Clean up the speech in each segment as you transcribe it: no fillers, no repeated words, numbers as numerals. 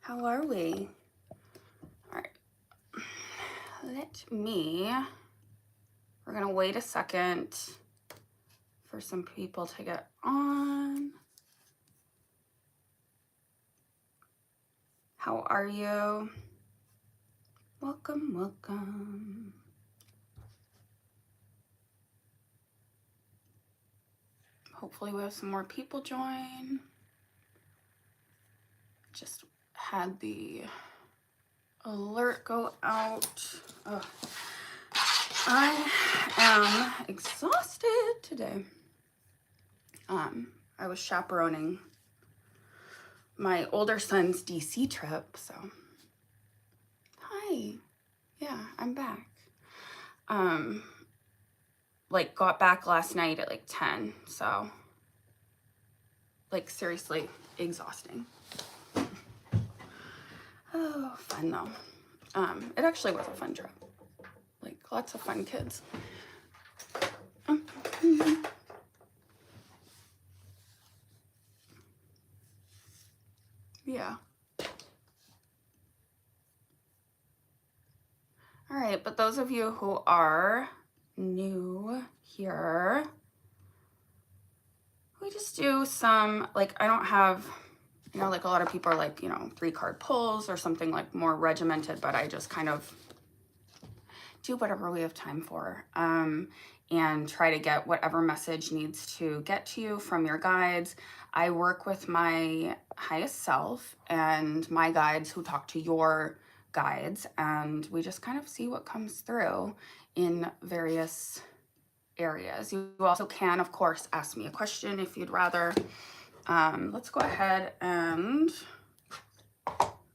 How are we? All right. We're gonna wait a second for some people to get on. How are you? Welcome, welcome. Hopefully we have some more people join. Just had the alert go out. Ugh. I am exhausted today. I was chaperoning my older son's DC trip, so hi. Yeah, I'm back. Like got back last night at like 10, so like seriously exhausting. Oh, fun though. It actually was a fun trip. Like lots of fun kids. Yeah. All right, but those of you who are new here, we just do some, like, I don't have, you know, like a lot of people are like, you know, 3-card pulls or something like more regimented, but I just kind of do whatever we have time for, and try to get whatever message needs to get to you from your guides. I work with my highest self and my guides who talk to your guides, and we just kind of see what comes through in various areas. You also can, of course, ask me a question if you'd rather. Let's go ahead and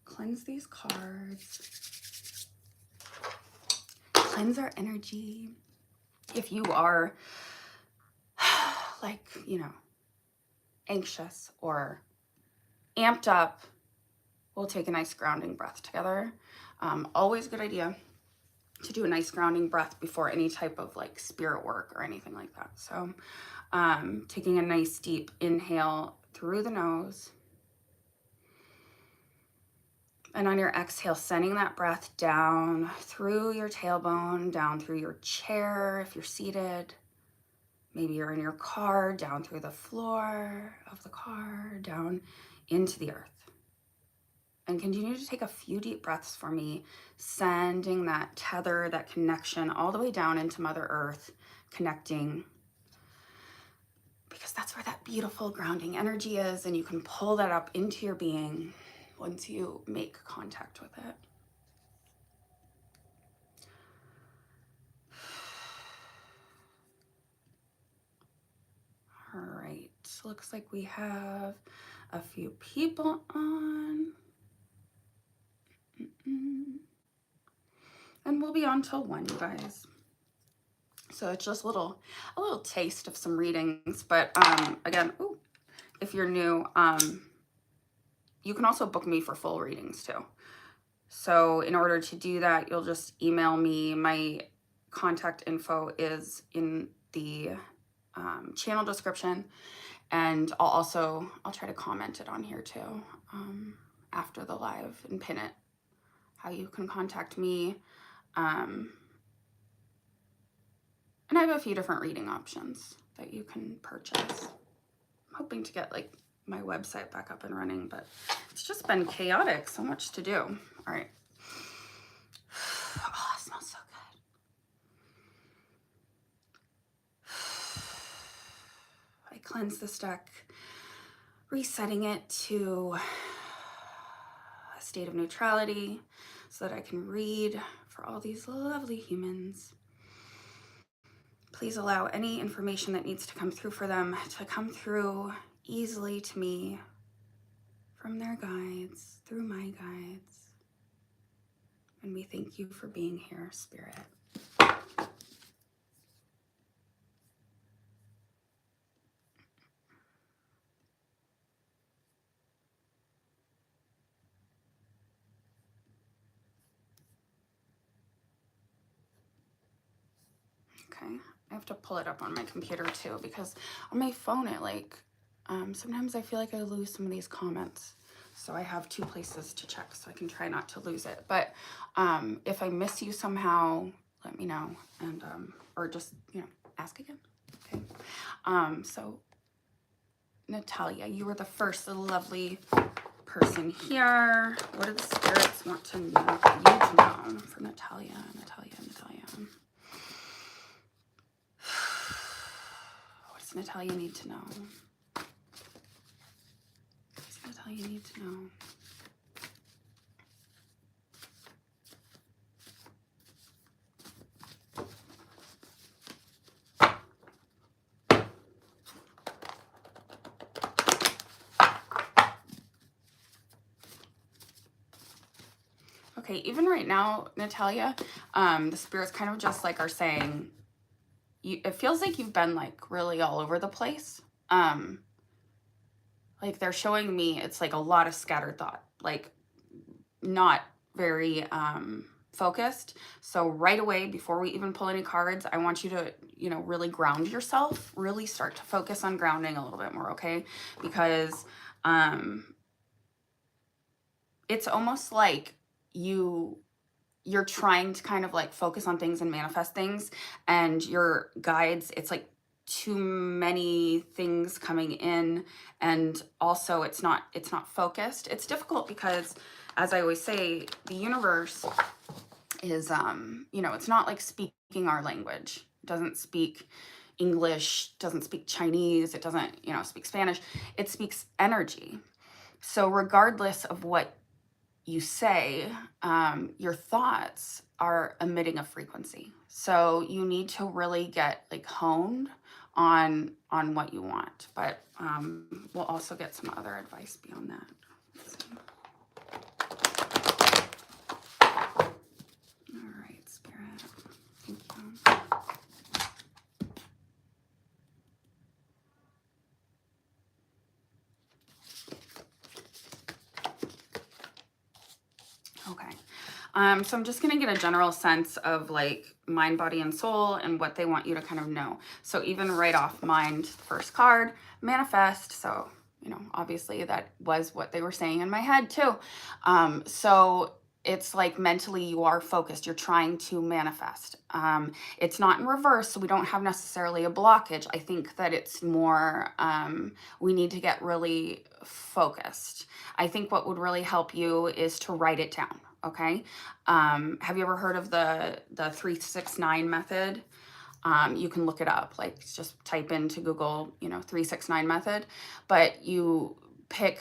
cleanse these cards. Cleanse our energy. If you are like, you know, anxious or amped up, we'll take a nice grounding breath together. Always a good idea to do a nice grounding breath before any type of like spirit work or anything like that. So taking a nice deep inhale through the nose. And on your exhale, sending that breath down through your tailbone, down through your chair if you're seated. Maybe you're in your car, down through the floor of the car, down into the earth. And continue to take a few deep breaths for me, sending that tether, that connection all the way down into Mother Earth, connecting, because that's where that beautiful grounding energy is, and you can pull that up into your being once you make contact with it. All right, looks like we have a few people on. And we'll be on till 1, you guys. So it's just a little taste of some readings. But again, if you're new, you can also book me for full readings too. So in order to do that, you'll just email me. My contact info is in the channel description, and I'll try to comment it on here too after the live and pin it, how you can contact me. And I have a few different reading options that you can purchase. I'm hoping to get like my website back up and running, but it's just been chaotic, so much to do. All right. Oh, it smells so good. I cleanse this deck, resetting it to a state of neutrality so that I can read for all these lovely humans. Please allow any information that needs to come through for them to come through easily to me from their guides, through my guides. And we thank you for being here, Spirit. Okay, I have to pull it up on my computer too, because on my phone it like, sometimes I feel like I lose some of these comments. So I have 2 places to check so I can try not to lose it. But if I miss you somehow, let me know, and or just, you know, ask again. Okay. So Natalia, you were the first lovely person here. What do the spirits want to know, you to know for Natalia? What does Natalia need to know? What does Natalia need to know? Okay, even right now, Natalia, the spirits kind of just like are saying, it feels like you've been like really all over the place. Like they're showing me it's like a lot of scattered thought, like not very focused. So right away, before we even pull any cards, I want you to, you know, really ground yourself, really start to focus on grounding a little bit more, okay? Because it's almost like you're trying to kind of like focus on things and manifest things, and your guides, it's like too many things coming in, and also it's not focused. It's difficult because, as I always say, the universe is you know, it's not like speaking our language. It doesn't speak English, doesn't speak Chinese, it doesn't, you know, speak Spanish. It speaks energy. So regardless of what you say, your thoughts are emitting a frequency. So you need to really get like honed on what you want. But we'll also get some other advice beyond that. All right, Spirit. Thank you. Okay. So I'm just going to get a general sense of like mind, body, and soul and what they want you to kind of know. So even right off mind, first card, manifest. So, you know, obviously that was what they were saying in my head too. So it's like mentally you are focused. You're trying to manifest. It's not in reverse, so we don't have necessarily a blockage. I think that it's more, we need to get really focused. I think what would really help you is to write it down. Okay. Have you ever heard of the 369 method? You can look it up, like just type into Google, you know, 369 method, but you pick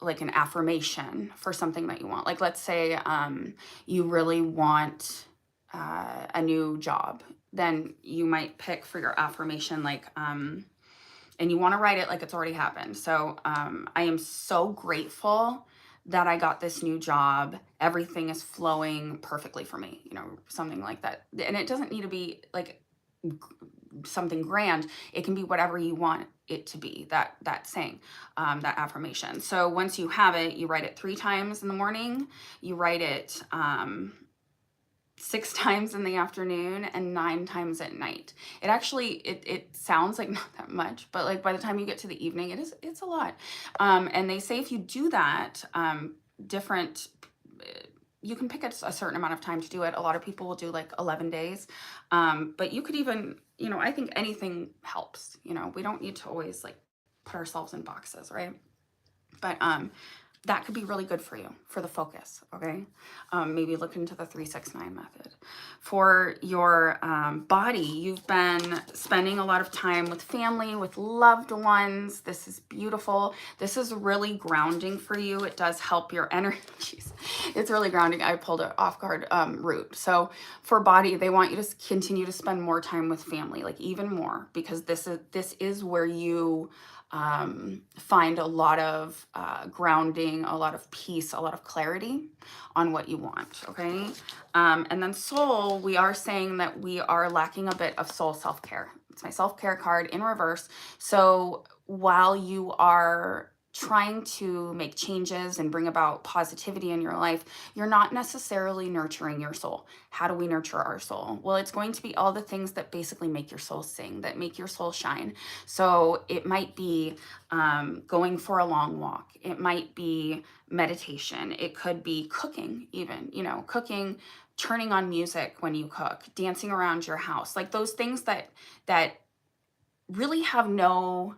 like an affirmation for something that you want. Like, let's say, you really want, a new job, then you might pick for your affirmation, like, and you want to write it like it's already happened. So, I am so grateful that I got this new job. Everything is flowing perfectly for me, you know, something like that. And it doesn't need to be like something grand. It can be whatever you want it to be, that saying, that affirmation. So once you have it, you write it 3 times in the morning, you write it 6 times in the afternoon, and 9 times at night. It actually, it sounds like not that much, but like by the time you get to the evening, it's a lot. And they say if you do that, you can pick a certain amount of time to do it. A lot of people will do like 11 days. But you could even, you know, I think anything helps. You know, we don't need to always like put ourselves in boxes, right? But that could be really good for you, for the focus, okay? Maybe look into the 369 method. For your body, you've been spending a lot of time with family, with loved ones. This is beautiful. This is really grounding for you. It does help your energy. It's really grounding. I pulled an off-guard root. So for body, they want you to continue to spend more time with family, like even more, because this is where you find a lot of grounding, a lot of peace, a lot of clarity on what you want, okay? And then soul, we are saying that we are lacking a bit of soul self-care. It's my self-care card in reverse. So while you are trying to make changes and bring about positivity in your life, you're not necessarily nurturing your soul. How do we nurture our soul? Well, it's going to be all the things that basically make your soul sing, that make your soul shine. So it might be going for a long walk. It might be meditation. It could be cooking even, you know, cooking, turning on music when you cook, dancing around your house, like those things that really have no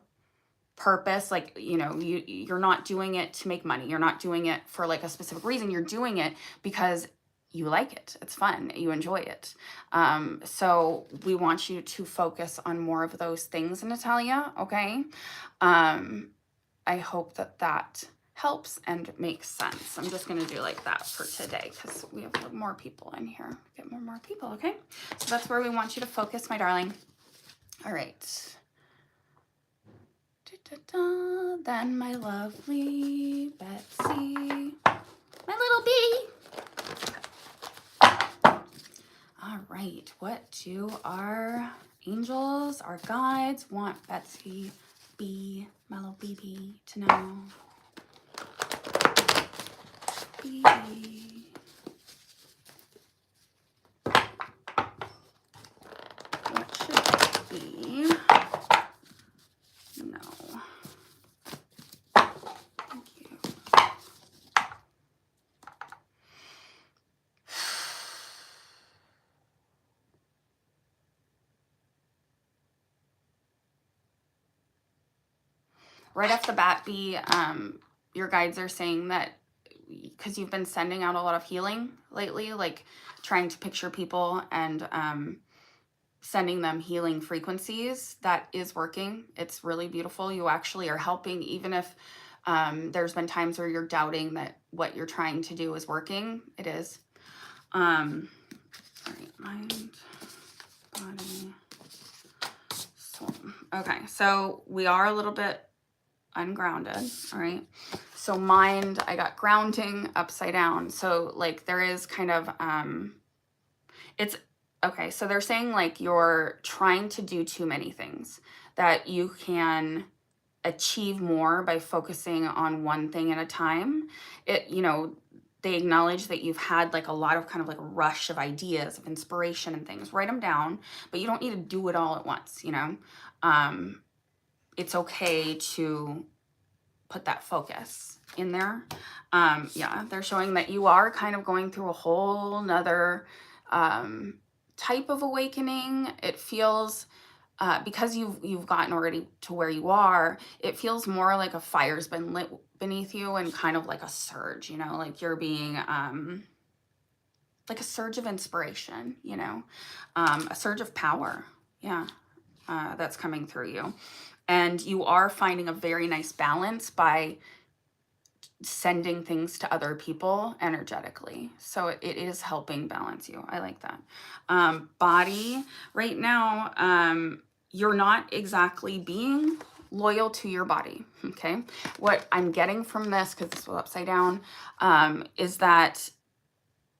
purpose. Like, you know, you're not doing it to make money. You're not doing it for like a specific reason. You're doing it because you like it. It's fun. You enjoy it. So we want you to focus on more of those things, Natalia. Okay. I hope that helps and makes sense. I'm just going to do like that for today because we have more people in here. Get more people. Okay. So that's where we want you to focus, my darling. All right. Then my lovely Betsy, my little bee. All right, what do our angels, our guides want Betsy B, my little BB, to know? BB. What should it be? No. Thank you. Right off the bat, B, your guides are saying that because you've been sending out a lot of healing lately, like trying to picture people and sending them healing frequencies, that is working. It's really beautiful. You actually are helping, even if there's been times where you're doubting that what you're trying to do is working. It is. All right, mind, body, soul. Okay, so we are a little bit ungrounded. All right, so mind, I got grounding upside down. So like there is kind of it's okay, so they're saying like you're trying to do too many things, that you can achieve more by focusing on one thing at a time. It, you know, they acknowledge that you've had like a lot of kind of like a rush of ideas, of inspiration and things. Write them down, but you don't need to do it all at once, you know. It's okay to put that focus in there. Yeah, they're showing that you are kind of going through a whole nother type of awakening. It feels because you've gotten already to where you are, it feels more like a fire's been lit beneath you and kind of like a surge, you know, like you're being like a surge of inspiration, you know, a surge of power. Yeah, that's coming through you. And you are finding a very nice balance by sending things to other people energetically. So it is helping balance you. I like that. Body, right now, you're not exactly being loyal to your body. Okay. What I'm getting from this, because this was upside down, is that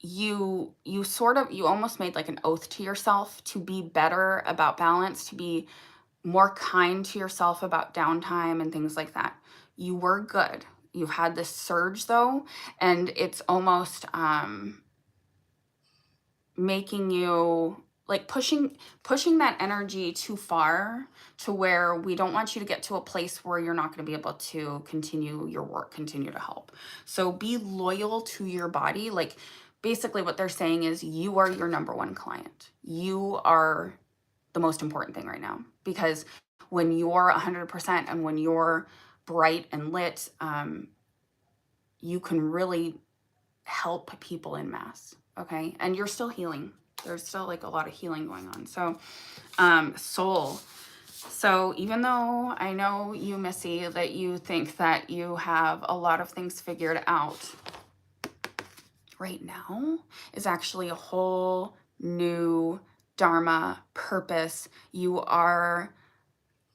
you almost made like an oath to yourself to be better about balance, to be more kind to yourself about downtime and things like that. You were good. You've had this surge though, and it's almost making you like pushing that energy too far to where we don't want you to get to a place where you're not going to be able to continue your work, continue to help. So be loyal to your body. Like basically what they're saying is you are your number one client. You are the most important thing right now, because when you're 100% and when you're bright and lit, you can really help people in mass. Okay. And you're still healing. There's still like a lot of healing going on. So, soul. So even though I know you, Missy, that you think that you have a lot of things figured out, right now is actually a whole new dharma, purpose. You are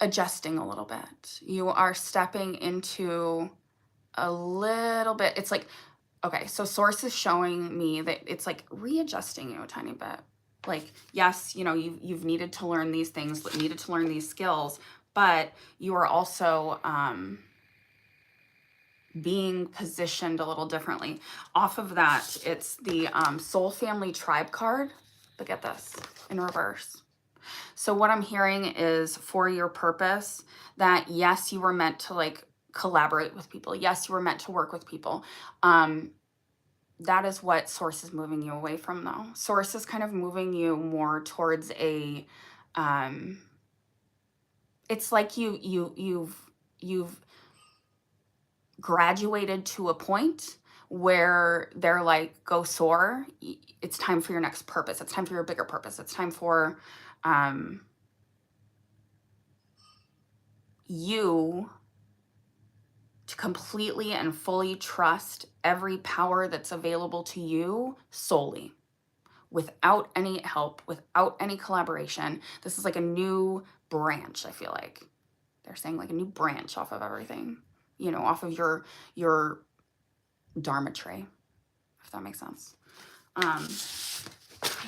adjusting a little bit. You are stepping into a little bit. It's like, okay, so source is showing me that it's like readjusting you a tiny bit. Like, yes, you know, you've needed to learn these things, needed to learn these skills, but you are also being positioned a little differently. Off of that, it's the Soul Family Tribe card, but get this, in reverse. So what I'm hearing is for your purpose, that yes, you were meant to like collaborate with people. Yes, you were meant to work with people. That is what Source is moving you away from, though. Source is kind of moving you more towards a, it's like you've graduated to a point where they're like, go soar. It's time for your next purpose. It's time for your bigger purpose. It's time for you to completely and fully trust every power that's available to you solely, without any help, without any collaboration. This is like a new branch, I feel like. They're saying like a new branch off of everything, you know, off of your Dharma tray, if that makes sense. I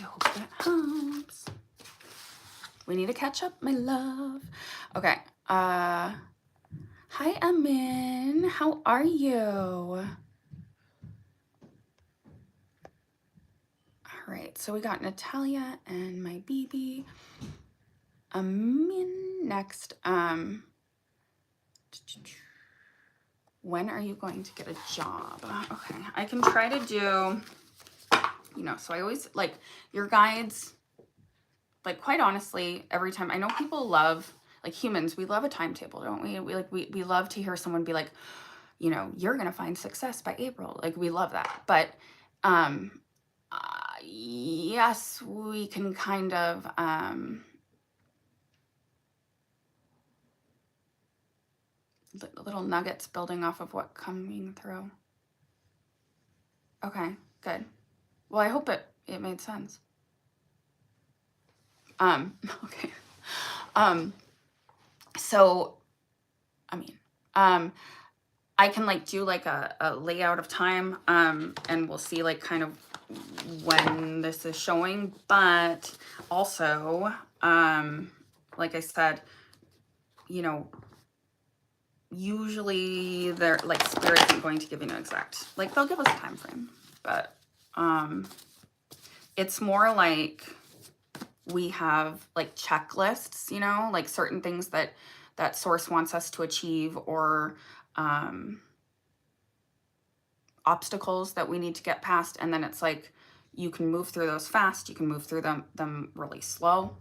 hope that helps. We need to catch up, my love. Okay. Hi, Amin. How are you? All right. So we got Natalia and my BB. Amin next. When are you going to get a job? Okay. I can try to do, you know, so I always like your guides. Like, quite honestly, every time, I know people love, like humans, we love a timetable, don't we? We love to hear someone be like, you know, you're going to find success by April. Like, we love that. But, yes, we can kind of, little nuggets building off of what coming through. Okay, good. Well, I hope it made sense. Okay. So, I mean, I can like do like a layout of time, and we'll see like kind of when this is showing, but also, like I said, you know, usually they're like spirit isn't going to give you an exact, like they'll give us a time frame, but, it's more like we have like checklists, you know, like certain things that Source wants us to achieve, or obstacles that we need to get past. And then it's like, you can move through those fast. You can move through them really slow.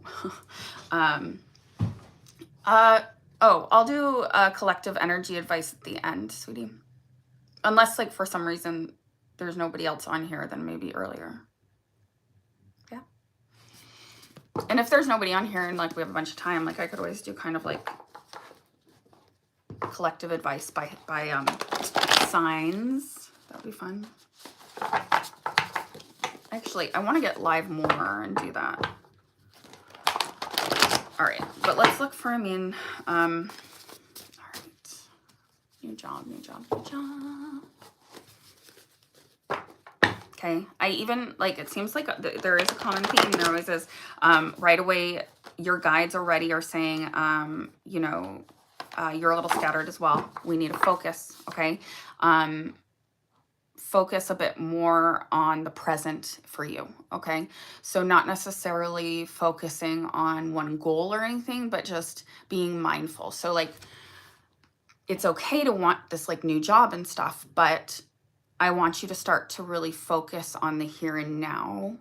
Oh, I'll do a collective energy advice at the end, sweetie. Unless like for some reason there's nobody else on here, then maybe earlier. Yeah. And if there's nobody on here and like we have a bunch of time, like I could always do kind of like collective advice by signs. That'd be fun. Actually, I want to get live more and do that. All right, but let's look for, all right. New job. Okay, I even, like, it seems like there is a common theme. There always is. Right away, your guides already are saying, you know, you're a little scattered as well. We need to focus, okay? Focus a bit more on the present for you, okay? So not necessarily focusing on one goal or anything, but just being mindful. So, like, it's okay to want this, like, new job and stuff, but I want you to start to really focus on the here and now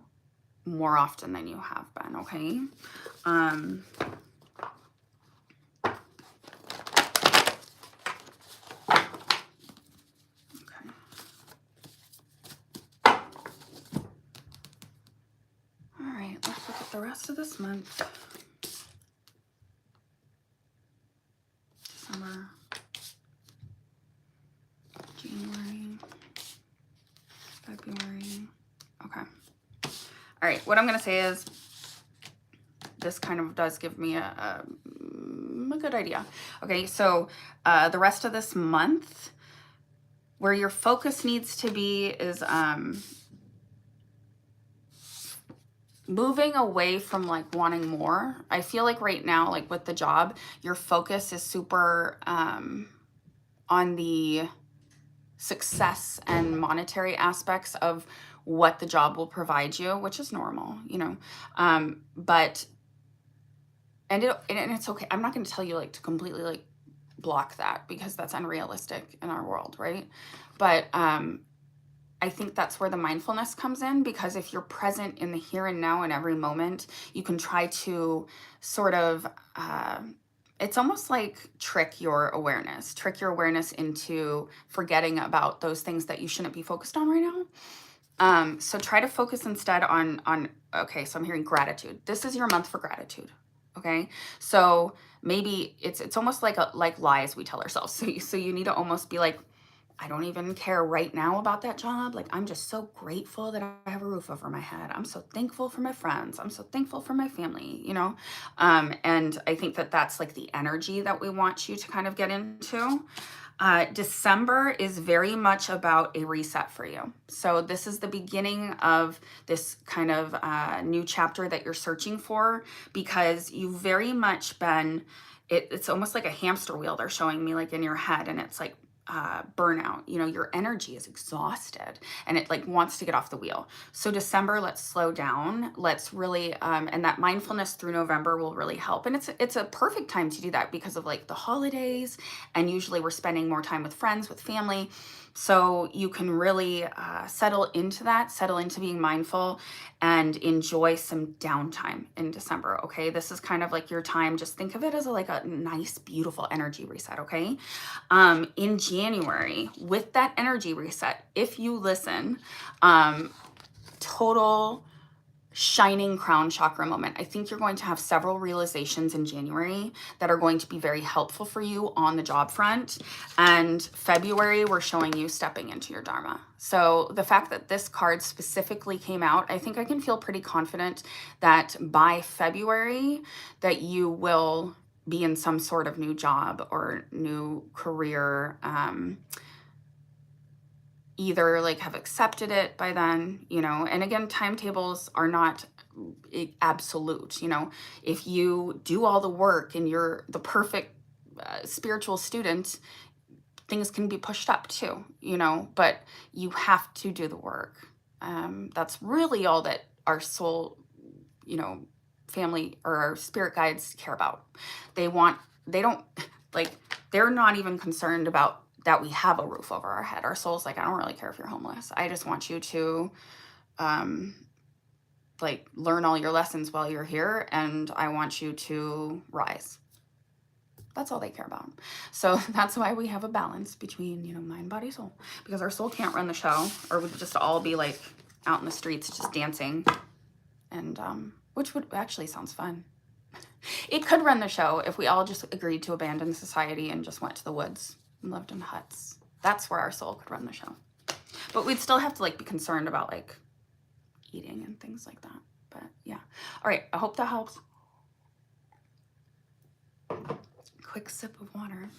more often than you have been, okay? All right, let's look at the rest of this month. December, January, February. Okay. All right, what I'm going to say is this kind of does give me a good idea. Okay, so the rest of this month, where your focus needs to be is moving away from like wanting more. I feel like right now, like with the job, your focus is super on the success and monetary aspects of what the job will provide you, which is normal, you know. But and it's okay. I'm not going to tell you like to completely like block that, because that's unrealistic in our world, right? But I think that's where the mindfulness comes in, because if you're present in the here and now in every moment, you can try to sort of, it's almost like trick your awareness into forgetting about those things that you shouldn't be focused on right now. So try to focus instead on, okay, so I'm hearing gratitude. This is your month for gratitude. Okay. So maybe it's almost like lies we tell ourselves. So you need to almost be like, I don't even care right now about that job. Like, I'm just so grateful that I have a roof over my head. I'm so thankful for my friends. I'm so thankful for my family, you know? And I think that that's like the energy that we want you to kind of get into. December is very much about a reset for you. So this is the beginning of this kind of new chapter that you're searching for, because you've very much been, it's almost like a hamster wheel they're showing me, like in your head, and it's like, burnout, you know, your energy is exhausted and it like wants to get off the wheel. So December, let's slow down. Let's really, and that mindfulness through November will really help. And it's a perfect time to do that because of like the holidays. And usually we're spending more time with friends, with family. So you can really settle into that, settle into being mindful and enjoy some downtime in December. Okay. This is kind of like your time. Just think of it as like a nice, beautiful energy reset. Okay. In January, with that energy reset, if you listen, total shining crown chakra moment. I think you're going to have several realizations in January that are going to be very helpful for you on the job front. And February, we're showing you stepping into your Dharma. So the fact that this card specifically came out, I think I can feel pretty confident that by February that you will be in some sort of new job or new career, either like have accepted it by then, you know. And again, timetables are not absolute, you know. If you do all the work and you're the perfect spiritual student, things can be pushed up too, you know, but you have to do the work. That's really all that our soul, you know, family or our spirit guides care about. They don't like, they're not even concerned about that we have a roof over our head. Our soul's like, I don't really care if you're homeless. I just want you to like learn all your lessons while you're here, and I want you to rise. That's all they care about. So that's why we have a balance between, you know, mind, body, soul, because our soul can't run the show, or we'd just all be like out in the streets just dancing, and which would actually sounds fun. It could run the show if we all just agreed to abandon society and just went to the woods and lived in huts. That's where our soul could run the show. But we'd still have to like be concerned about like eating and things like that. But yeah. All right. I hope that helps. Quick sip of water.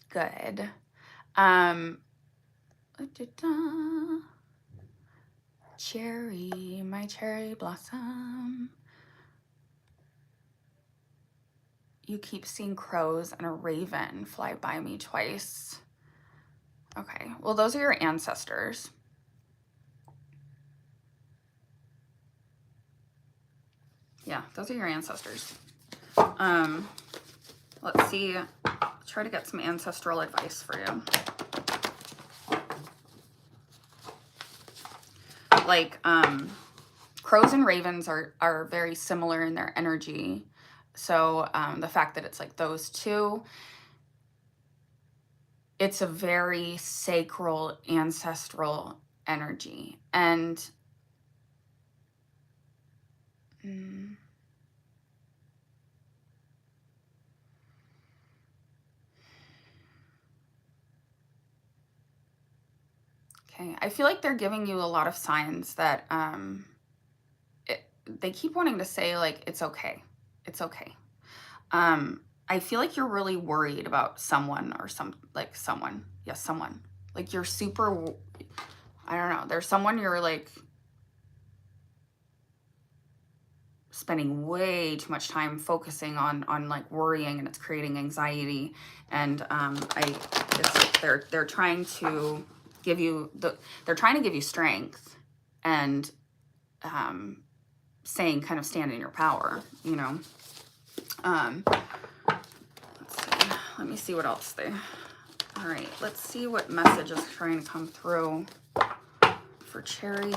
Okay. Good. Cherry, my cherry blossom. You keep seeing crows and a raven fly by me twice. Okay, well, those are your ancestors. Yeah, those are your ancestors. Let's see. Try to get some ancestral advice for you. Like, crows and ravens are very similar in their energy. So the fact that it's like those two, it's a very sacral, ancestral energy. And okay, I feel like they're giving you a lot of signs that they keep wanting to say like, it's okay. It's okay. I feel like you're really worried about someone or someone. Yes, someone. Like you're super, I don't know. There's someone you're like spending way too much time focusing on like worrying, and it's creating anxiety. And they're trying to give you they're trying to give you strength, and saying kind of stand in your power, you know. Let's see. Let me see what else they. All right, let's see what message is trying to come through for Cherry.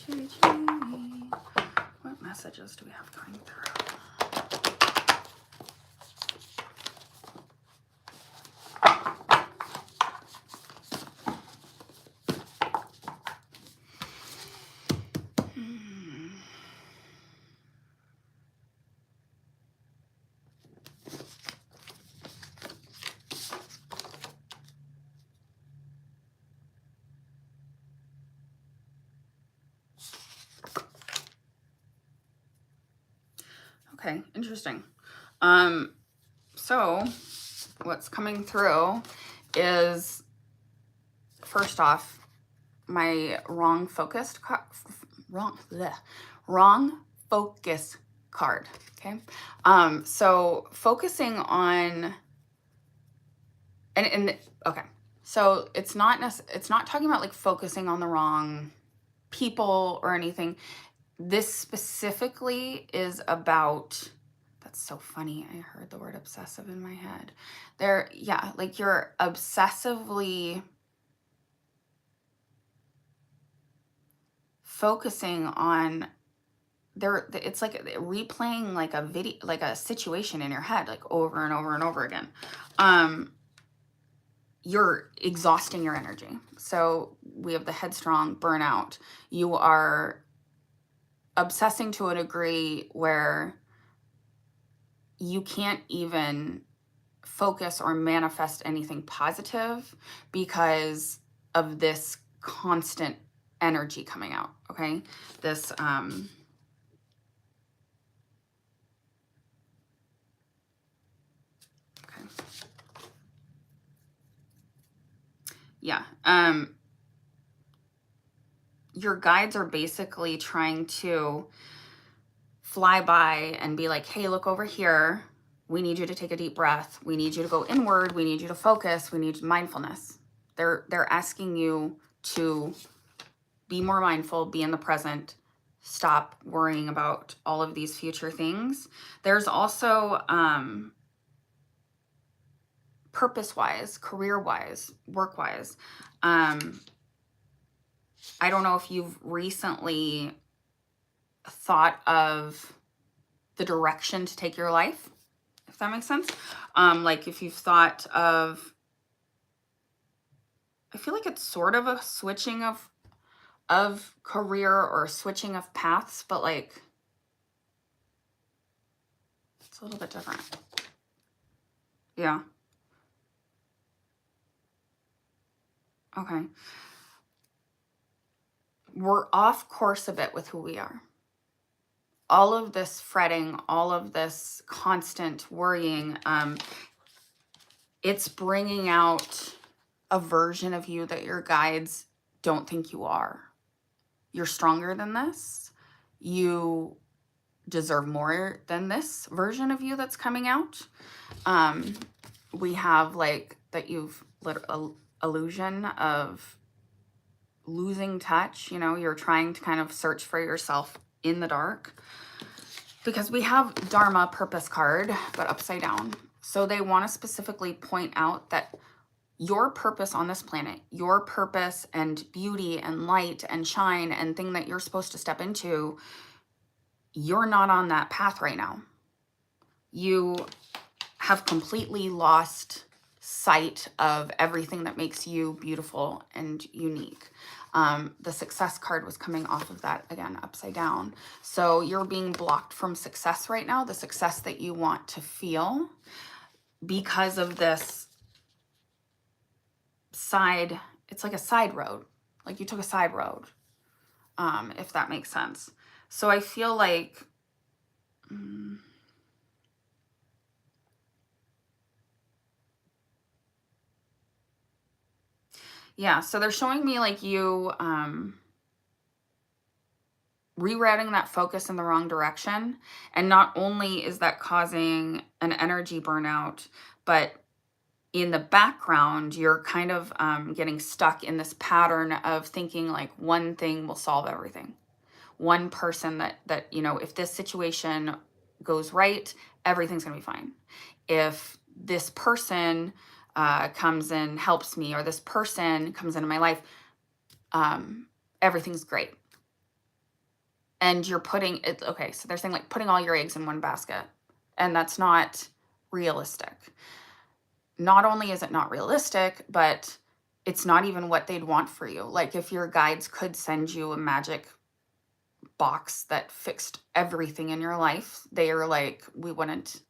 Cherry. What messages do we have coming through? Okay, interesting. So what's coming through is, first off, my wrong focus card. Okay. So focusing on, and okay. So it's not talking about like focusing on the wrong people or anything. This specifically is about, that's so funny. I heard the word obsessive in my head. Yeah, like you're obsessively focusing on it's like replaying like a video, like a situation in your head, like over and over and over again. You're exhausting your energy. So we have the headstrong burnout. You are obsessing to a degree where you can't even focus or manifest anything positive because of this constant energy coming out. Okay. This, okay. Yeah. Your guides are basically trying to fly by and be like, hey, look over here. We need you to take a deep breath. We need you to go inward. We need you to focus. We need mindfulness. They're asking you to be more mindful, be in the present, stop worrying about all of these future things. There's also purpose-wise, career-wise, work-wise. I don't know if you've recently thought of the direction to take your life, if that makes sense. Like if you've thought of, I feel like it's sort of a switching of career or switching of paths, but like it's a little bit different. Yeah. Okay. We're off course a bit with who we are. All of this fretting, all of this constant worrying, it's bringing out a version of you that your guides don't think you are. You're stronger than this. You deserve more than this version of you that's coming out. We have like that you've illusion of losing touch. You know, you're trying to kind of search for yourself in the dark, because we have Dharma purpose card, but upside down. So they want to specifically point out that your purpose on this planet, your purpose and beauty and light and shine and thing that you're supposed to step into, you're not on that path right now. You have completely lost sight of everything that makes you beautiful and unique. The success card was coming off of that, again, upside down. So you're being blocked from success right now, the success that you want to feel, because of this side, it's like a side road. Like you took a side road, if that makes sense. So I feel like, yeah, so they're showing me like you, rerouting that focus in the wrong direction. And not only is that causing an energy burnout, but in the background, you're kind of getting stuck in this pattern of thinking like one thing will solve everything. One person that, you know, if this situation goes right, everything's gonna be fine. If this person comes and helps me, or this person comes into my life, everything's great. And you're putting it, okay, so they're saying like putting all your eggs in one basket, and that's not realistic. Not only is it not realistic, but it's not even what they'd want for you. Like if your guides could send you a magic box that fixed everything in your life, they are like, we wouldn't,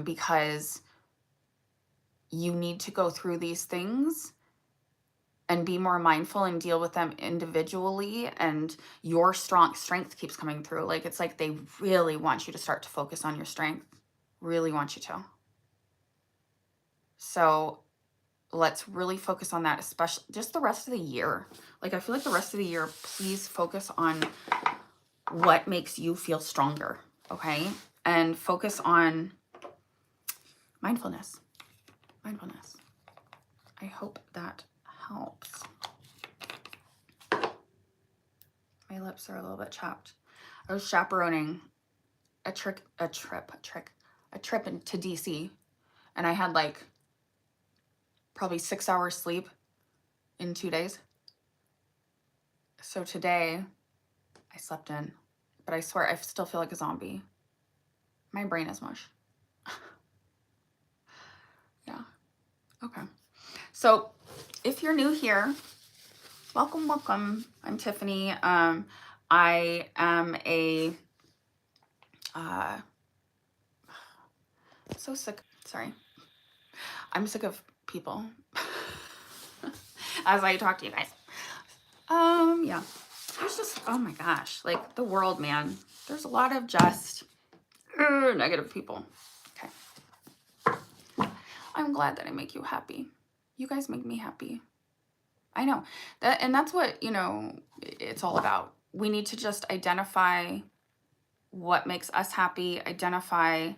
because you need to go through these things and be more mindful and deal with them individually, and your strength keeps coming through. Like it's like they really want you to start to focus on your strength, really want you to. So let's really focus on that, especially just the rest of the year. Like I feel like the rest of the year, please focus on what makes you feel stronger, okay? And focus on mindfulness. Mindfulness. I hope that helps. My lips are a little bit chapped. I was chaperoning a trip into DC, and I had like probably 6 hours sleep in 2 days. So today I slept in, but I swear I still feel like a zombie. My brain is mush. Yeah. Okay. So if you're new here, welcome, welcome. I'm Tiffany. I am a, so sick. Sorry. I'm sick of people as I talk to you guys. Yeah. There's just, oh my gosh, like the world, man. There's a lot of just negative people. Okay. I'm glad that I make you happy. You guys make me happy. I know that, and that's what, you know, it's all about. We need to just identify what makes us happy, identify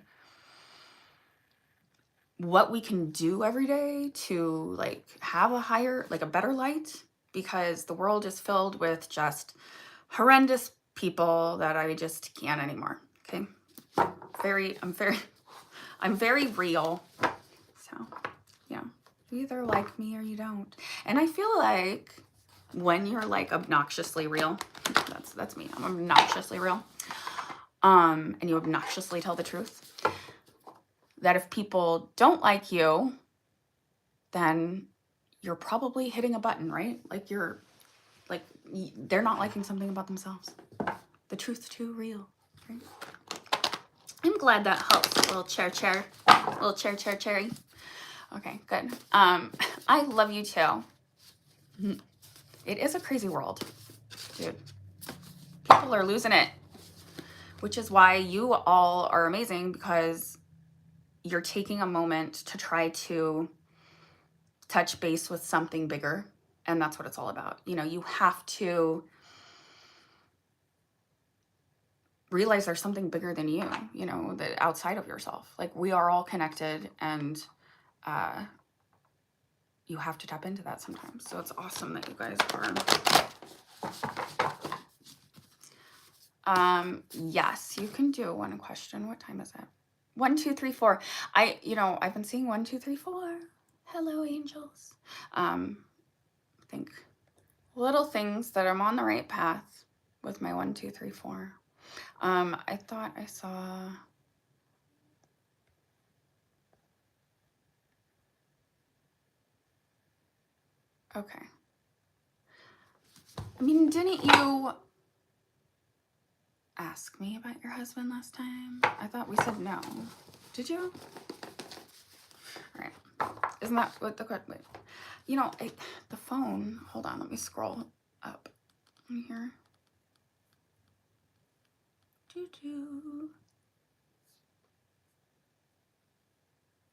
what we can do every day to like have a higher, like a better light, because the world is filled with just horrendous people that I just can't anymore. Okay. I'm very real. So yeah, you either like me or you don't. And I feel like when you're like obnoxiously real, that's me. I'm obnoxiously real. And you obnoxiously tell the truth, that if people don't like you, then you're probably hitting a button, right? Like they're not liking something about themselves. The truth's too real, right? I'm glad that helps. Little cherry. Okay, good. I love you too. It is a crazy world, dude. People are losing it, which is why you all are amazing, because you're taking a moment to try to touch base with something bigger. And that's what it's all about. You know, you have to realize there's something bigger than you, you know, that outside of yourself. Like we are all connected, and you have to tap into that sometimes. So it's awesome that you guys are. Yes, you can do one question. What time is it? 1, 2, 3, 4. I've been seeing 1, 2, 3, 4. Hello, angels. Think little things that I'm on the right path with my 1, 2, 3, 4. I thought I saw. Okay. I mean, didn't you ask me about your husband last time? I thought we said no. Did you? All right. Isn't that what the question? Wait. You know, the phone. Hold on. Let me scroll up in here.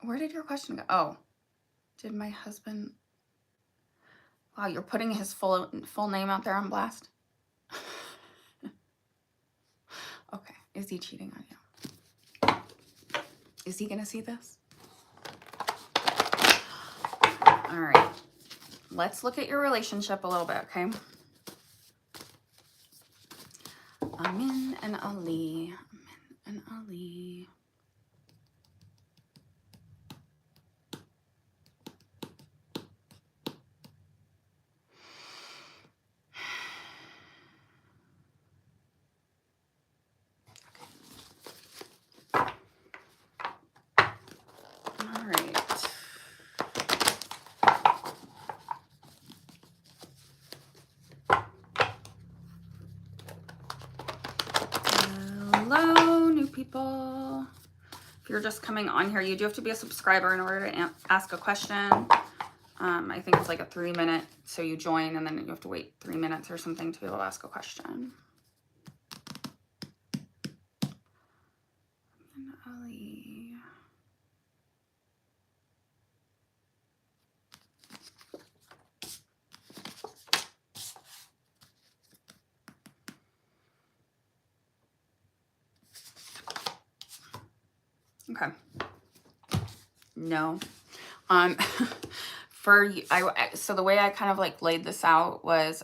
Where did your question go? Oh, did my husband? Wow, you're putting his full name out there on blast. Is he cheating on you? Is he gonna see this? All right. Let's look at your relationship a little bit, okay? Amin and Ali. Amin and Ali. All right. Hello, new people. If you're just coming on here, you do have to be a subscriber in order to ask a question. I think it's like a 3-minute, so you join and then you have to wait 3 minutes or something to be able to ask a question. And Ali. Okay. No. So the way I kind of like laid this out was,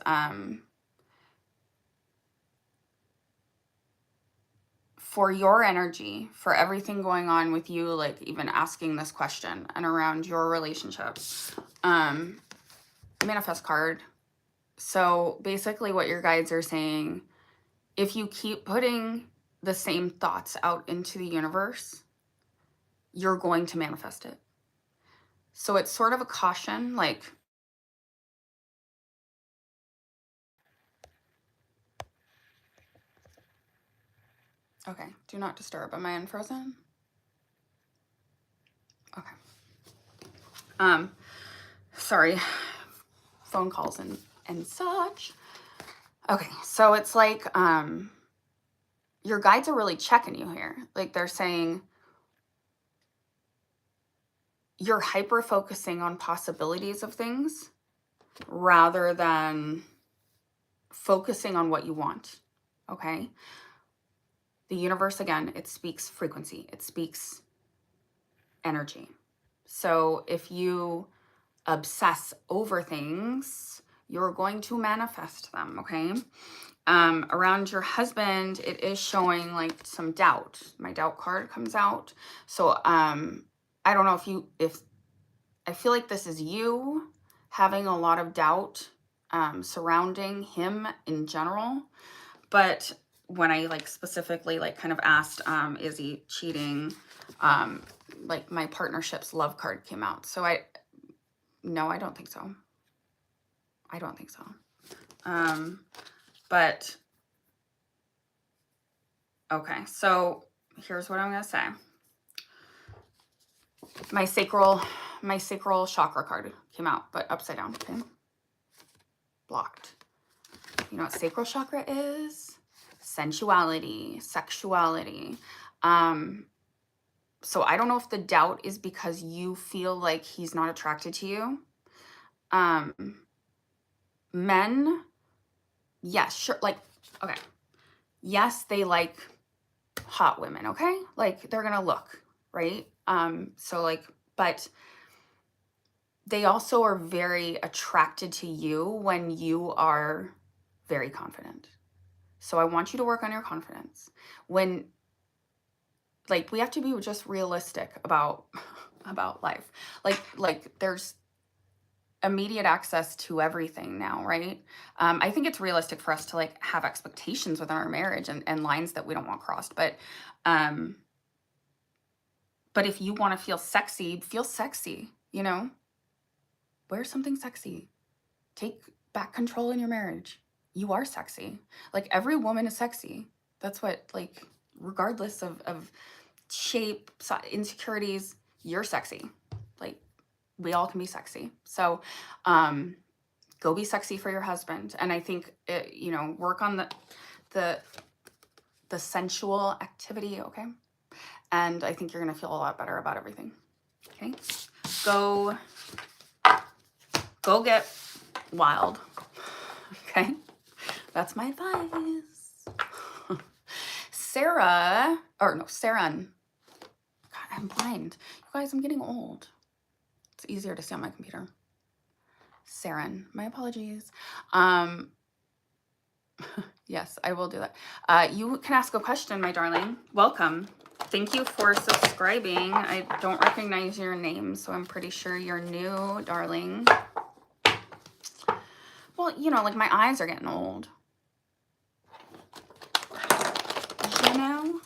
for your energy, for everything going on with you, like even asking this question and around your relationship, manifest card. So basically what your guides are saying, if you keep putting the same thoughts out into the universe, you're going to manifest it. So it's sort of a caution, like, okay, do not disturb. Am I unfrozen? Okay. Sorry, phone calls and such. Okay, so it's like, your guides are really checking you here. Like they're saying, you're hyper focusing on possibilities of things rather than focusing on what you want. Okay. The universe, again, it speaks frequency. It speaks energy. So if you obsess over things, you're going to manifest them. Okay. Around your husband, it is showing like some doubt. My doubt card comes out. So, I don't know if I feel like this is you having a lot of doubt, surrounding him in general. But when I like specifically like kind of asked, is he cheating? Like my partnership's love card came out. So no, I don't think so. I don't think so. But okay, so here's what I'm going to say. My sacral chakra card came out, but upside down, okay? Blocked. You know what sacral chakra is? Sensuality, sexuality. So I don't know if the doubt is because you feel like he's not attracted to you. Men, yes, sure, like, okay. Yes, they like hot women, okay? Like they're gonna look, right? So like, but they also are very attracted to you when you are very confident. So I want you to work on your confidence. When, like, we have to be just realistic about life. Like there's immediate access to everything now, right? I think it's realistic for us to like have expectations within our marriage and lines that we don't want crossed. But if you want to feel sexy, you know? Wear something sexy. Take back control in your marriage. You are sexy. Like every woman is sexy. That's what, like, regardless of shape, insecurities, you're sexy. Like we all can be sexy. So, go be sexy for your husband. And I think, you know, work on the sensual activity. Okay. And I think you're going to feel a lot better about everything. Okay. Go get wild. Okay. That's my advice. Sarah, or no, Saran. God, I'm blind. You guys, I'm getting old. It's easier to see on my computer. Saran, my apologies. Yes, I will do that. You can ask a question, my darling. Welcome. Thank you for subscribing. I don't recognize your name, so I'm pretty sure you're new, darling. Well, you know, like my eyes are getting old. You know?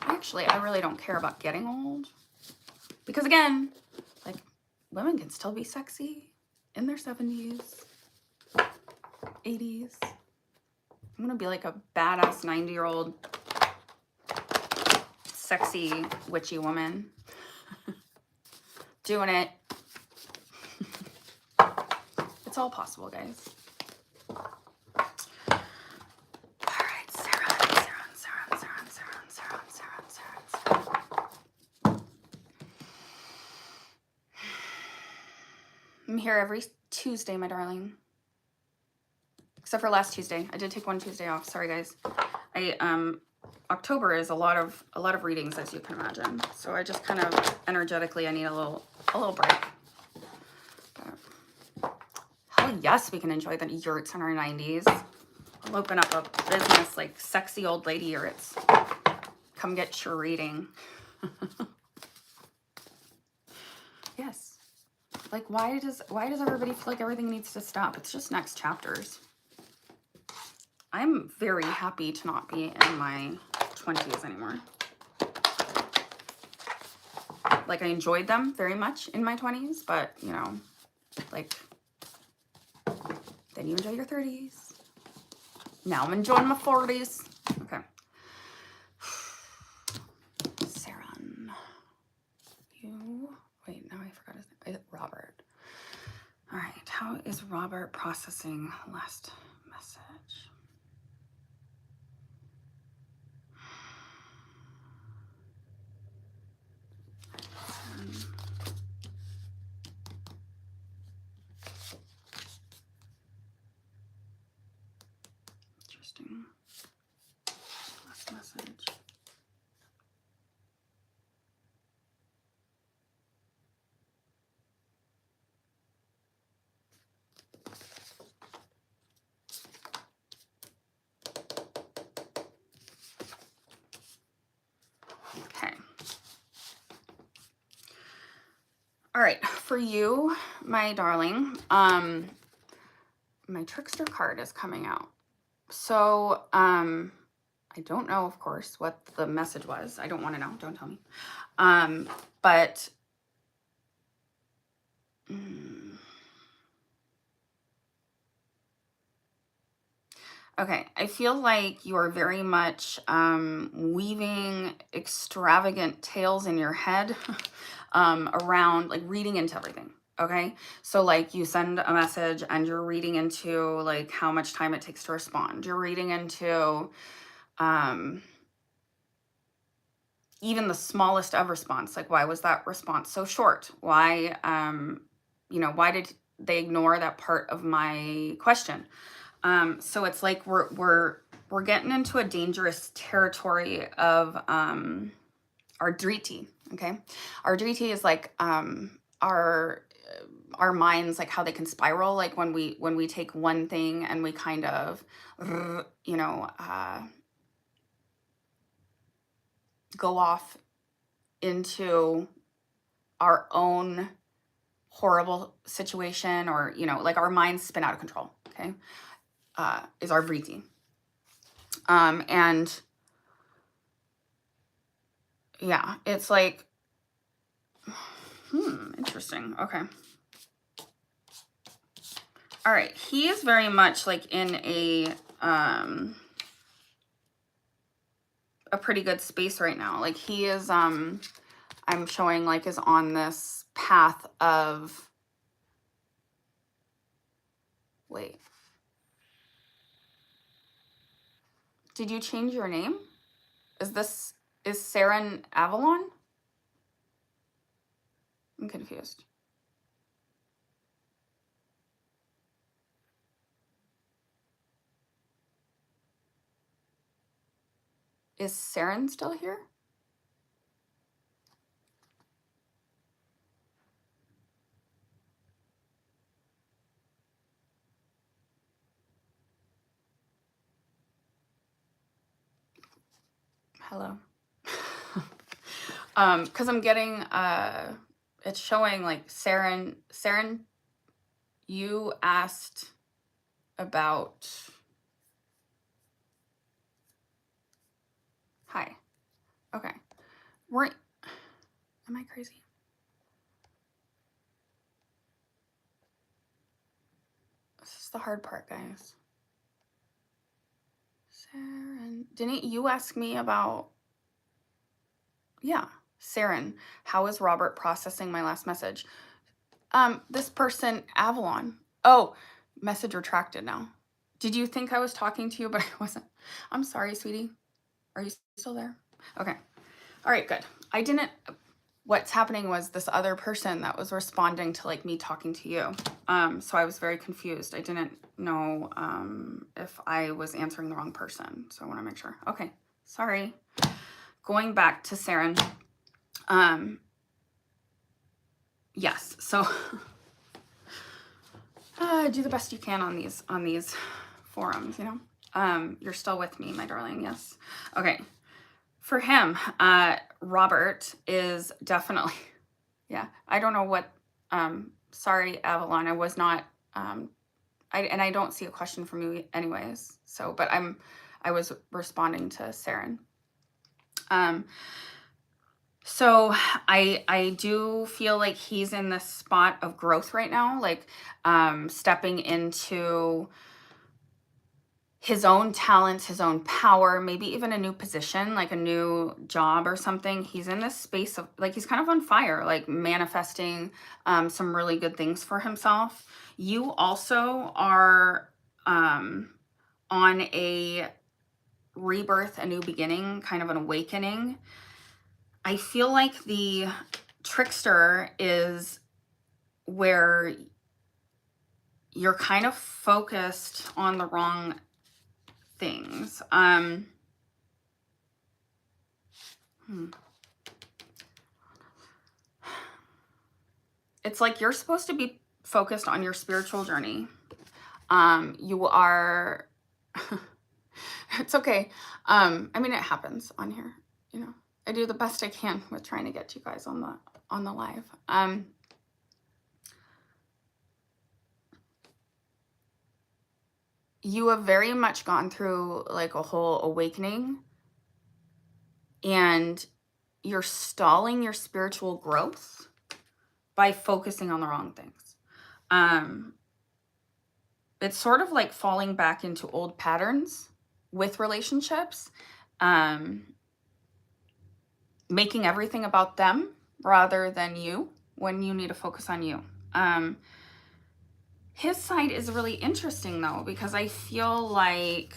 Actually, I really don't care about getting old. Because again, like women can still be sexy in their 70s, 80s. I'm gonna be like a badass 90-year-old sexy witchy woman. Doing it. It's all possible, guys. All right, Saran. I'm here every Tuesday, my darling. Except for last Tuesday. I did take one Tuesday off. Sorry, guys. October is a lot of readings, as you can imagine. So I just kind of energetically, I need a little break. But hell yes, we can enjoy the yurts in our 90s. I'll open up a business like Sexy Old Lady Yurts. Come get your reading. Yes. Like why does everybody feel like everything needs to stop? It's just next chapters. I'm very happy to not be in my 20s anymore. Like I enjoyed them very much in my 20s, but you know, like then you enjoy your 30s. Now I'm enjoying my 40s. Okay. Saran. Wait, now I forgot his name. Robert. All right, how is Robert processing last message? Interesting. Last message. Okay. All right, for you, my darling, my trickster card is coming out. So, I don't know, of course, what the message was. I don't want to know. Don't tell me. But okay, I feel like you are very much weaving extravagant tales in your head around like reading into everything. Okay, so like you send a message and you're reading into like how much time it takes to respond. You're reading into even the smallest of response. Like, why was that response so short? Why, you know, why did they ignore that part of my question? So it's like we're getting into a dangerous territory of ardriti. Okay, ardriti is like our minds, like how they can spiral. Like when we take one thing and we kind of, you know, go off into our own horrible situation, or you know, like our minds spin out of control. Okay, is our breathing. And yeah, it's like, interesting. Okay. All right. He is very much like in a pretty good space right now. Like he is, I'm showing like is on this path of, wait, did you change your name? Is Saren Avalon? I'm confused. Is Saren still here? Hello. Because I'm getting, it's showing like Saren, you asked about, hi. Okay. Am I crazy? This is the hard part, guys. Saren, didn't you ask me about, yeah, Saren, how is Robert processing my last message? This person, Avalon. Oh, message retracted now. Did you think I was talking to you, but I wasn't? I'm sorry, sweetie. Are you still there? Okay. All right, good. I didn't, what's happening was this other person that was responding to like me talking to you. So I was very confused. I didn't know if I was answering the wrong person. So I want to make sure. Okay. Sorry. Going back to Saren. Yes. So do the best you can on these forums, you know. You're still with me, my darling. Yes. Okay. For him, Robert is definitely, yeah. I don't know what, sorry, Avalon, I was not, and I don't see a question from you anyways. So, but I was responding to Saren. So I do feel like he's in this spot of growth right now, like, stepping into his own talents, his own power, maybe even a new position, like a new job or something. He's in this space of like, he's kind of on fire, like manifesting some really good things for himself. You also are on a rebirth, a new beginning, kind of an awakening. I feel like the trickster is where you're kind of focused on the wrong things. It's like you're supposed to be focused on your spiritual journey. You are, it's okay. I mean, it happens on here, you know. I do the best I can with trying to get you guys on the live. You have very much gone through like a whole awakening, and you're stalling your spiritual growth by focusing on the wrong things. It's sort of like falling back into old patterns with relationships, making everything about them rather than you when you need to focus on you. His side is really interesting though, because I feel like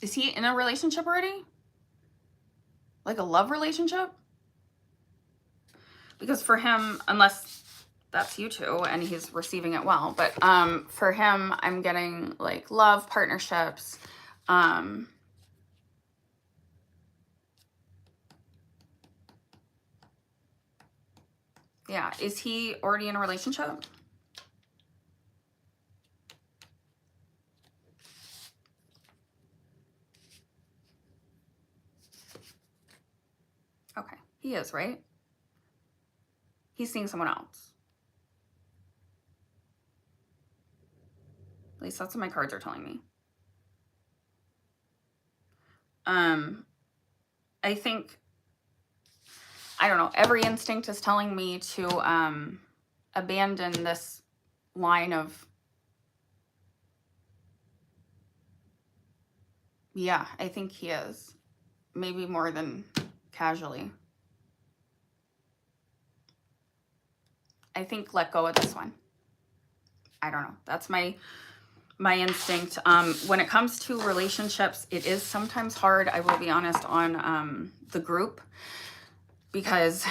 is he in a relationship already? Like a love relationship? Because for him, unless that's you two and he's receiving it well, but for him, I'm getting like love, partnerships. Yeah, is he already in a relationship? Okay, he is, right? He's seeing someone else. At least that's what my cards are telling me. I think, I don't know, every instinct is telling me to abandon this line of, yeah, I think he is. Maybe more than casually. I think let go of this one. I don't know. That's my instinct. When it comes to relationships, it is sometimes hard, I will be honest, on the group, because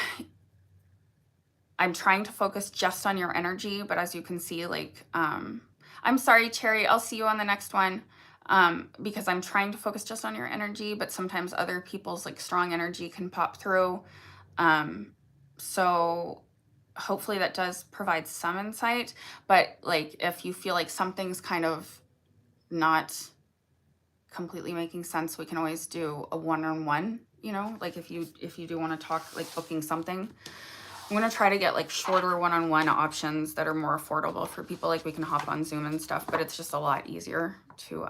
I'm trying to focus just on your energy, but as you can see, like, I'm sorry, Cherry, I'll see you on the next one. Because I'm trying to focus just on your energy, but sometimes other people's like strong energy can pop through. So hopefully that does provide some insight, but like if you feel like something's kind of not completely making sense, we can always do a one-on-one, you know, like if you do want to talk, like booking something. I'm going to try to get like shorter one-on-one options that are more affordable for people. Like we can hop on Zoom and stuff, but it's just a lot easier to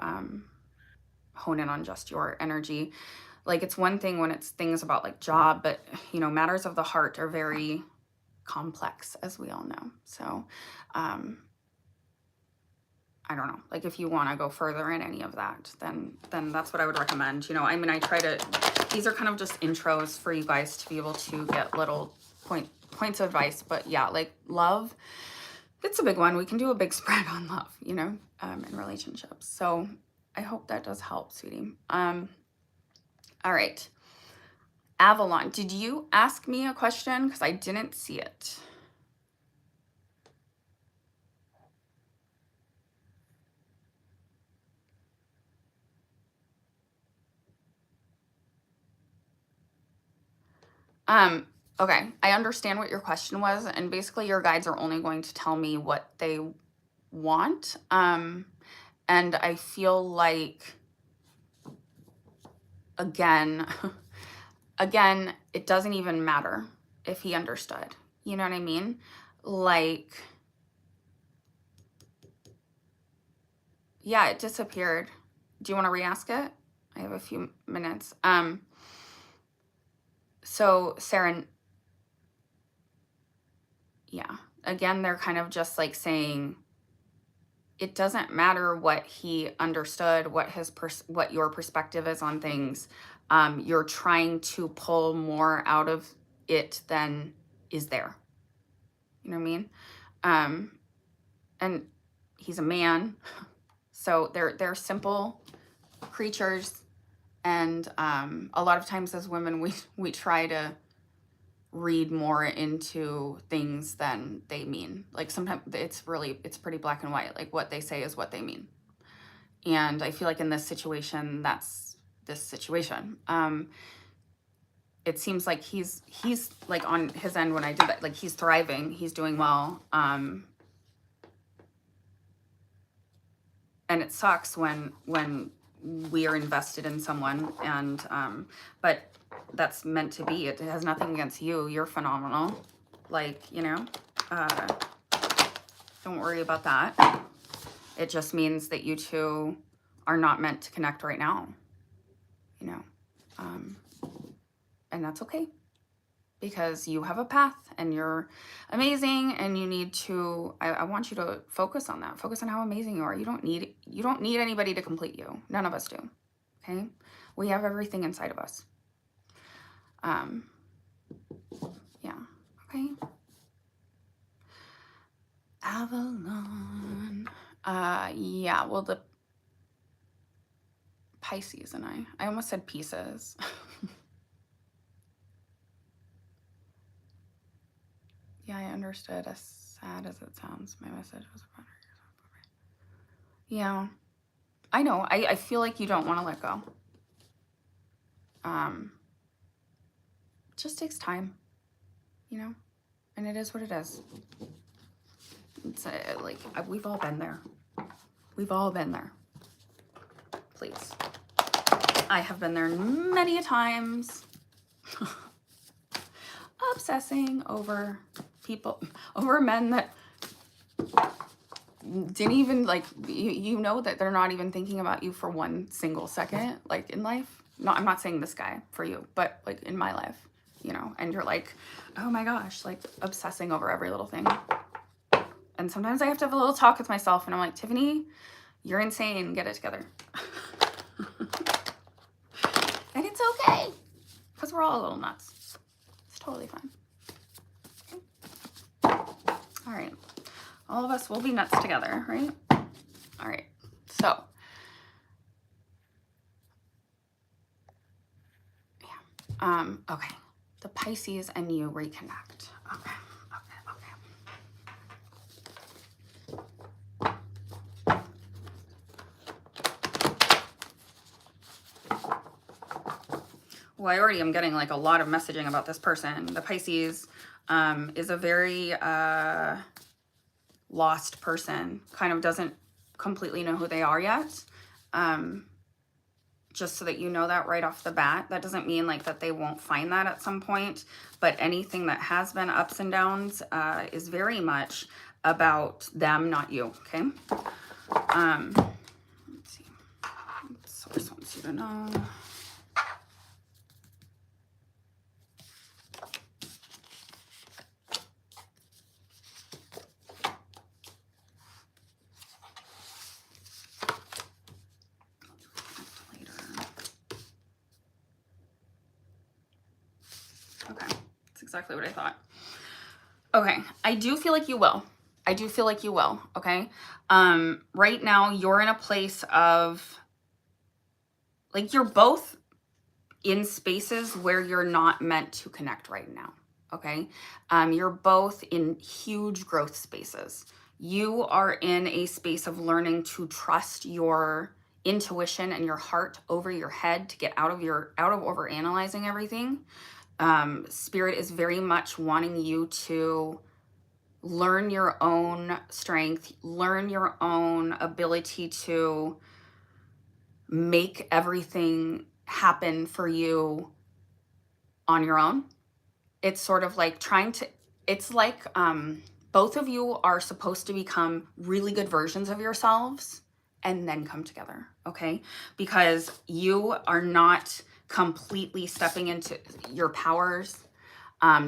hone in on just your energy. Like it's one thing when it's things about like job, but you know, matters of the heart are very complex, as we all know. So I don't know, like if you want to go further in any of that, then that's what I would recommend. You know, I mean, I try to, these are kind of just intros for you guys to be able to get little points of advice. But yeah, like love, it's a big one. We can do a big spread on love, you know, in relationships. So I hope that does help, sweetie. All right. Avalon, did you ask me a question? Because I didn't see it. Okay, I understand what your question was, and basically your guides are only going to tell me what they want. And I feel like, again, it doesn't even matter if he understood. You know what I mean? Like, yeah, it disappeared. Do you want to re-ask it? I have a few minutes. So Saren, yeah, again, they're kind of just like saying, it doesn't matter what he understood, what your perspective is on things. You're trying to pull more out of it than is there. You know what I mean? And he's a man, so they're simple creatures, and a lot of times as women, we try to read more into things than they mean. Like sometimes it's pretty black and white. Like what they say is what they mean. And I feel like in this situation, that's this situation. It seems like he's like on his end when I did that, like he's thriving, he's doing well. And it sucks when we are invested in someone, and but that's meant to be. It has nothing against you. You're phenomenal. Like, you know, don't worry about that. It just means that you two are not meant to connect right now, you know, and that's okay, because you have a path and you're amazing, and you need to, I want you to focus on that. Focus on how amazing you are. You don't need anybody to complete you. None of us do. Okay. We have everything inside of us. Yeah. Okay. Avalon. Yeah, well, the Pisces and I almost said pieces. Yeah, I understood. As sad as it sounds, my message was about her. Yeah, I know. I feel like you don't want to let go. It just takes time, you know, and it is what it is. It's like, we've all been there. We've all been there. Please. I have been there many a times. Obsessing over people, over men that didn't even, like, you know that they're not even thinking about you for one single second, like, in life. No, I'm not saying this guy for you, but like in my life, you know, and you're like, oh my gosh, like obsessing over every little thing. And sometimes I have to have a little talk with myself, and I'm like, Tiffany, you're insane. Get it together. And it's okay, because we're all a little nuts. It's totally fine. Okay. All right. All of us will be nuts together, right? All right. So, yeah. Okay. The Pisces and you reconnect. Okay. well, I already am getting like a lot of messaging about this person. The Pisces is a very lost person, kind of doesn't completely know who they are yet. Just so that you know that right off the bat. That doesn't mean like that they won't find that at some point, but anything that has been ups and downs is very much about them, not you, okay? Let's see. Source wants you to know. Okay, that's exactly what I thought. Okay, I do feel like you will. I do feel like you will, okay? Right now, you're in a place of, like, you're both in spaces where you're not meant to connect right now, okay? You're both in huge growth spaces. You are in a space of learning to trust your intuition and your heart over your head to get out of overanalyzing everything. Spirit is very much wanting you to learn your own strength, learn your own ability to make everything happen for you on your own. It's sort of like it's like both of you are supposed to become really good versions of yourselves and then come together, okay? Because you are not completely stepping into your powers.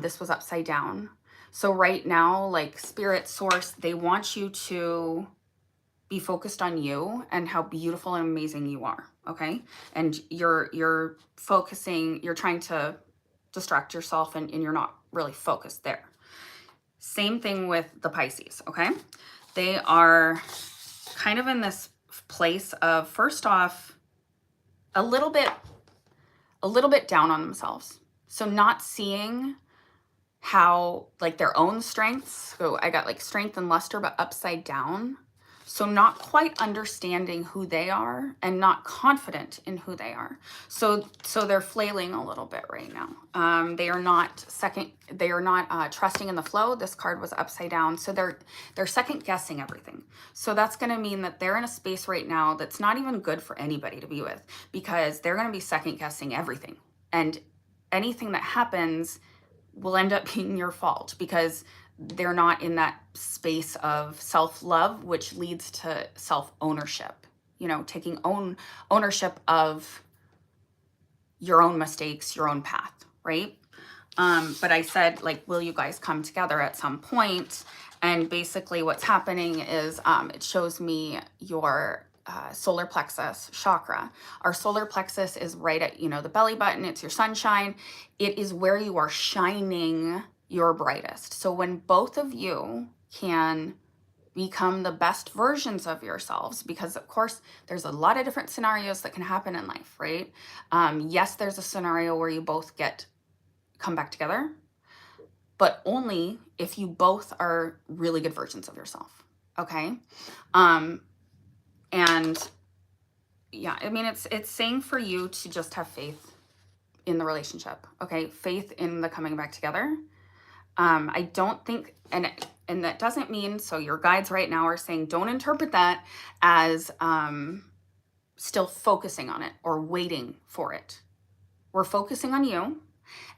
This was upside down. So right now, like Spirit, Source, they want you to be focused on you and how beautiful and amazing you are, okay? And you're focusing, you're trying to distract yourself and you're not really focused there. Same thing with the Pisces, okay? They are kind of in this place of, first off, a little bit down on themselves. So not seeing how, like, their own strengths, so I got like strength and luster, but upside down. So not quite understanding who they are and not confident in who they are. So they're flailing a little bit right now. They are not trusting in the flow. This card was upside down. So they're second guessing everything. So that's going to mean that they're in a space right now that's not even good for anybody to be with, because they're going to be second guessing everything. And anything that happens will end up being your fault, because they're not in that space of self-love, which leads to self-ownership, you know, taking ownership of your own mistakes, your own path, right? But I said, like, will you guys come together at some point? And basically what's happening is it shows me your solar plexus chakra. Our solar plexus is right at, you know, the belly button. It's your sunshine. It is where you are shining your brightest. So when both of you can become the best versions of yourselves, because of course there's a lot of different scenarios that can happen in life, right? Yes, there's a scenario where you both come back together, but only if you both are really good versions of yourself, okay? And yeah, I mean, it's saying for you to just have faith in the relationship, okay? Faith in the coming back together. I don't think, and that doesn't mean, so your guides right now are saying, don't interpret that as still focusing on it or waiting for it. We're focusing on you.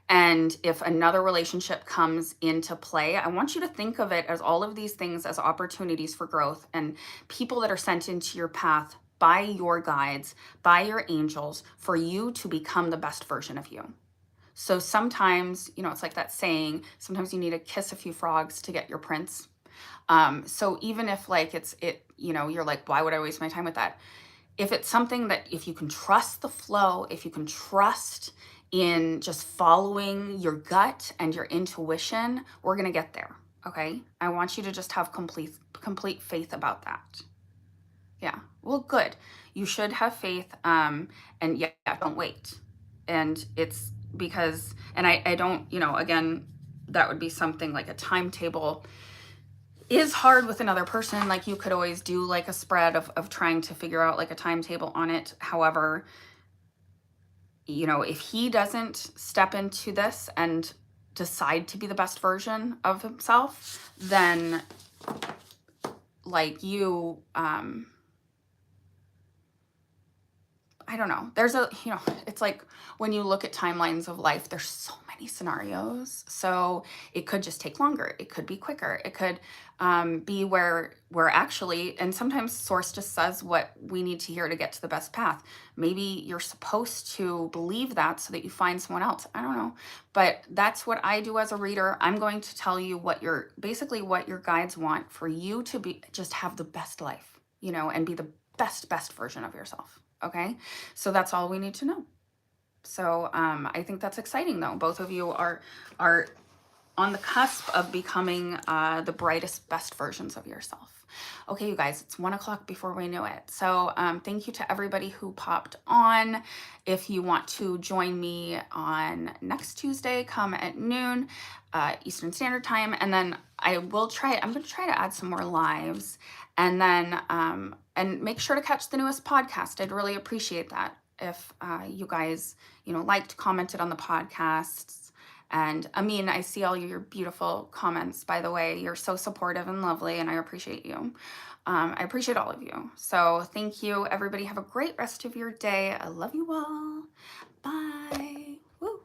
And if another relationship comes into play, I want you to think of it as all of these things as opportunities for growth and people that are sent into your path by your guides, by your angels, for you to become the best version of you. So sometimes, you know, it's like that saying, sometimes you need to kiss a few frogs to get your prince. So even if like you know, you're like, why would I waste my time with that? If it's something that, if you can trust the flow, if you can trust in just following your gut and your intuition, we're going to get there. Okay. I want you to just have complete faith about that. Yeah. Well, good. You should have faith. And yeah, don't wait. And it's because, and I don't, you know, again, that would be something like a timetable is hard with another person. Like you could always do like a spread of trying to figure out like a timetable on it. However, you know, if he doesn't step into this and decide to be the best version of himself, then like you, I don't know. There's a, you know, it's like when you look at timelines of life, there's so many scenarios. So it could just take longer. It could be quicker. It could be where we're actually, and sometimes source just says what we need to hear to get to the best path. Maybe you're supposed to believe that so that you find someone else. I don't know. But that's what I do as a reader. I'm going to tell you what your, basically what your guides want for you to be, just have the best life, you know, and be the best version of yourself. Okay, so that's all we need to know. So I think that's exciting, though. Both of you are on the cusp of becoming the brightest, best versions of yourself. Okay, you guys, it's 1 o'clock before we know it. So thank you to everybody who popped on. If you want to join me on next Tuesday, come at noon Eastern Standard Time, and then I'm going to try to add some more lives, and then and make sure to catch the newest podcast. I'd really appreciate that if you guys, you know, liked, commented on the podcasts. And Amin, I see all your beautiful comments, by the way. You're so supportive and lovely, and I appreciate you. I appreciate all of you. So thank you, everybody. Have a great rest of your day. I love you all. Bye. Woo.